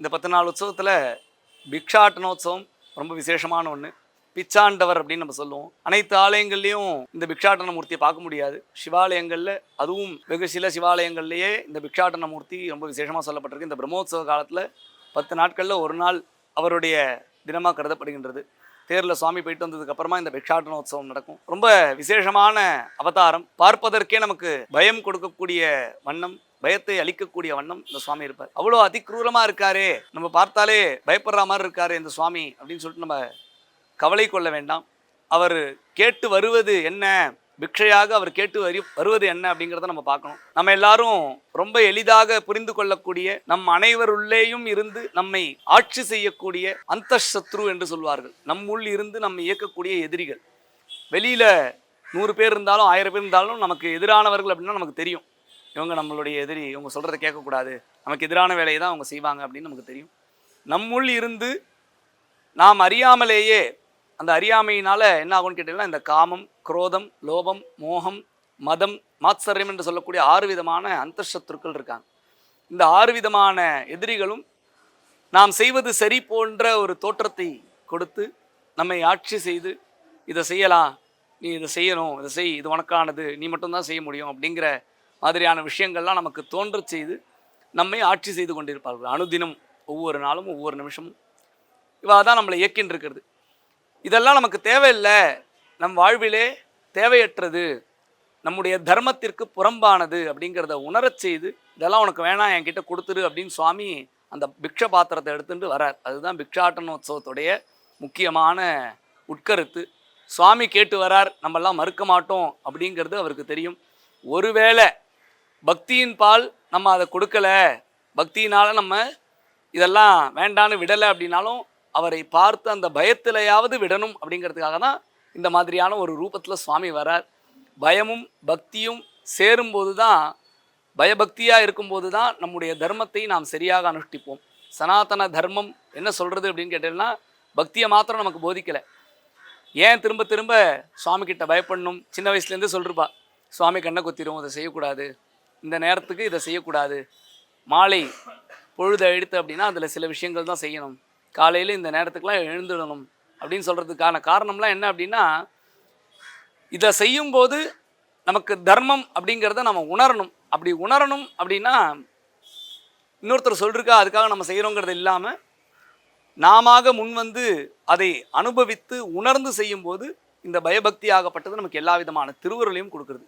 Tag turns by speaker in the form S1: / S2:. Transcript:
S1: இந்த 10 நாள் உற்சவத்தில் பிக்ஷாட்டனோத்சவம் ரொம்ப விசேஷமான ஒன்று. பிச்சாண்டவர் அப்படின்னு நம்ம சொல்லுவோம். அனைத்து ஆலயங்கள்லேயும் இந்த பிக்ஷாட்டன மூர்த்தியை பார்க்க முடியாது. சிவாலயங்களில், அதுவும் வெகு சில சிவாலயங்கள்லேயே இந்த பிக்ஷாட்டன மூர்த்தி ரொம்ப விசேஷமாக சொல்லப்பட்டிருக்கு. இந்த பிரம்மோற்சவ காலத்தில் 10 நாட்களில் ஒரு நாள் அவருடைய தினமாக கருதப்படுகின்றது. தேரில் சுவாமி போயிட்டு வந்ததுக்கு அப்புறமா இந்த பிக்ஷாட்டனோத்சவம் நடக்கும். ரொம்ப விசேஷமான அவதாரம். பார்ப்பதற்கே நமக்கு பயம் கொடுக்கக்கூடிய வண்ணம், பயத்தை அளிக்கக்கூடிய வண்ணம் இந்த சுவாமி இருப்பார். அவ்வளோ அதிக்ரூரமாக இருக்காரே, நம்ம பார்த்தாலே பயப்படுற மாதிரி இருக்காரு இந்த சுவாமி அப்படின்னு சொல்லிட்டு நம்ம கவலை கொள்ள வேண்டாம். அவர் கேட்டு வருவது என்ன, பிக்ஷையாக அவர் கேட்டு வருவது என்ன அப்படிங்கிறத நம்ம பார்க்கணும். நம்ம எல்லாரும் ரொம்ப எளிதாக புரிந்து கொள்ளக்கூடிய, நம் அனைவருள்ளேயும் இருந்து நம்மை ஆட்சி செய்யக்கூடிய அந்தசத்ரு என்று சொல்வார்கள். நம்முள் இருந்து நம்ம இயக்கக்கூடிய எதிரிகள். வெளியில 100 பேர் இருந்தாலும் 1000 பேர் இருந்தாலும் நமக்கு எதிரானவர்கள் அப்படின்னா நமக்கு தெரியும். இவங்க நம்மளுடைய எதிரி, இவங்க சொல்கிறத கேட்கக்கூடாது, நமக்கு எதிரான வேலையை தான் அவங்க செய்வாங்க அப்படின்னு நமக்கு தெரியும். நம்முள் இருந்து நாம் அறியாமலேயே, அந்த அறியாமையினால் என்ன ஆகும்னு கேட்டீங்கன்னா, இந்த காமம், குரோதம், லோபம், மோகம், மதம், மாத்சரியம் என்று சொல்லக்கூடிய 6 விதமான அந்தசத்ருக்கள் இருக்காங்க. இந்த 6 விதமான எதிரிகளும் நாம் செய்வது சரி போன்ற ஒரு தோற்றத்தை கொடுத்து நம்மை ஆட்சி செய்து, இதை செய்யலாம், நீ இதை செய்யணும், இதை செய், இது உனக்கானது, நீ மட்டும்தான் செய்ய முடியும் அப்படிங்கிற மாதிரியான விஷயங்கள்லாம் நமக்கு தோன்ற செய்து நம்மை ஆட்சி செய்து கொண்டிருப்பார்கள். அனுதினம், ஒவ்வொரு நாளும், ஒவ்வொரு நிமிஷமும் இவா தான் நம்மளை இயக்கின்னு இருக்கிறது. இதெல்லாம் நமக்கு தேவையில்லை, நம் வாழ்விலே தேவையற்றது, நம்முடைய தர்மத்திற்கு புறம்பானது அப்படிங்கிறத உணரச் செய்து, இதெல்லாம் உனக்கு வேணாம், என்கிட்ட கொடுத்துரு அப்படின்னு சுவாமி அந்த பிக்ஷ பாத்திரத்தை எடுத்துகிட்டு வரார். அதுதான் பிக்ஷாட்டனோத்சவத்துடைய முக்கியமான உட்கருத்து. சுவாமி கேட்டு வரார், நம்மெல்லாம் மறுக்க மாட்டோம் அப்படிங்கிறது அவருக்கு தெரியும். ஒருவேளை பக்தியின் பால் நம்ம அதை கொடுக்கலை, பக்தியினால் நம்ம இதெல்லாம் வேண்டான்னு விடலை அப்படின்னாலும், அவரை பார்த்து அந்த பயத்திலையாவது விடணும் அப்படிங்கிறதுக்காக தான் இந்த மாதிரியான ஒரு ரூபத்தில் சுவாமி வரார். பயமும் பக்தியும் சேரும்போது தான், பயபக்தியாக இருக்கும்போது தான் நம்முடைய தர்மத்தை நாம் சரியாக அனுஷ்டிப்போம். சனாதன தர்மம் என்ன சொல்கிறது அப்படின்னு கேட்டீங்கன்னா, பக்தியை மாத்திரம் நமக்கு போதிக்கலை. ஏன் திரும்ப திரும்ப சுவாமிக்கிட்ட பயப்படணும்? சின்ன வயசுலேருந்து சொல்லிருப்பா, சுவாமி கண்ணை கொத்திரும், இதை செய்யக்கூடாது, இந்த நேரத்துக்கு இதை செய்யக்கூடாது, மாலை பொழுது அழித்து அப்படின்னா அதில் சில விஷயங்கள் தான் செய்யணும், காலையில் இந்த நேரத்துக்குலாம் எழுந்துடணும் அப்படின்னு சொல்கிறதுக்கான காரணம்லாம் என்ன அப்படின்னா, இதை செய்யும்போது நமக்கு தர்மம் அப்படிங்கிறத நம்ம உணரணும். அப்படி உணரணும் அப்படின்னா, இன்னொருத்தர் சொல்லிருக்கா அதுக்காக நம்ம செய்கிறோங்கிறது இல்லாமல், நாம முன் வந்து அதை அனுபவித்து உணர்ந்து செய்யும்போது இந்த பயபக்தி ஆகப்பட்டது நமக்கு எல்லா விதமான திருவுருளையும் கொடுக்குறது.